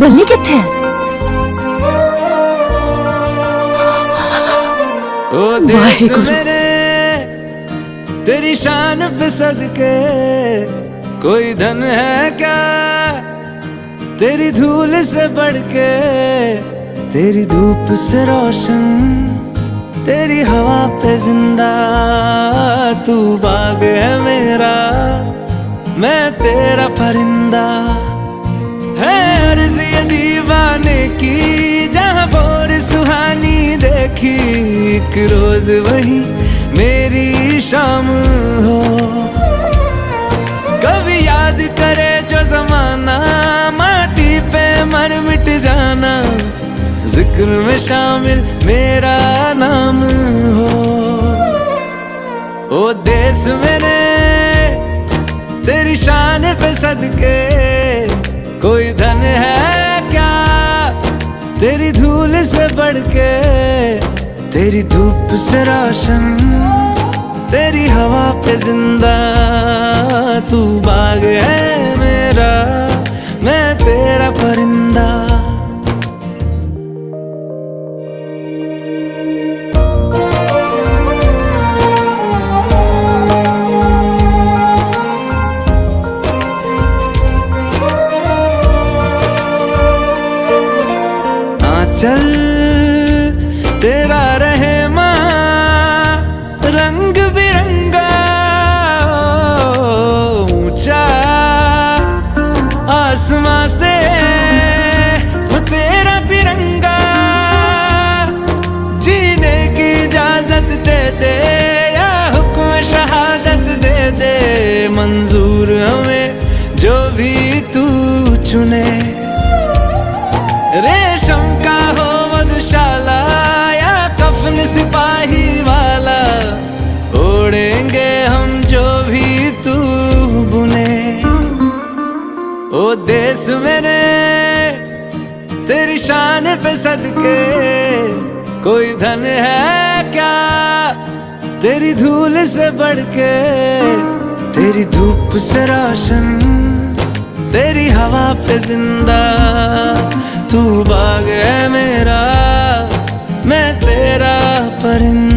बन्नी किथे है? ओ देश मेरे तेरी शान पे सदके, कोई धन है क्या तेरी धूल से बढ़ के, तेरी धूप से रोशन, तेरी हवा पे जिंदा, तू बाग है मेरा, मैं तेरा परिंदा। है अर्ज़ ये दीवाने की, जहाँ भोर सुहानी देखी, एक रोज वही मेरी शाम हो। कभी याद करे जो जमाना, माटी पे मर मिट जाना, जिक्र में शामिल मेरा नाम हो। ओ देश मेरे तेरी शान पे सदके, कोई धन है क्या तेरी धूल से बढ़ के, तेरी धूप से रोशन, तेरी हवा पे जिंदा, तू बाग है मेरा, मैं तेरा परिंदा। चल तेरा रहे माँ रंग बिरंगा, ऊंचा आसमां से वो तेरा तिरंगा, जीने की इजाजत दे दे या हुक्म शहादत दे दे, मंजूर हमें जो भी तू चुने। रेशम का हो मधुशाला या कफन सिपाही वाला, ओढ़ेंगे हम जो भी तू बुने। ओ देश मेरे तेरी शान पे सदके, कोई धन है क्या तेरी धूल से बढ़ के, तेरी धूप से रोशन, तेरी हवा पे जिंदा, तू बाग है मेरा, मैं तेरा परिंदा।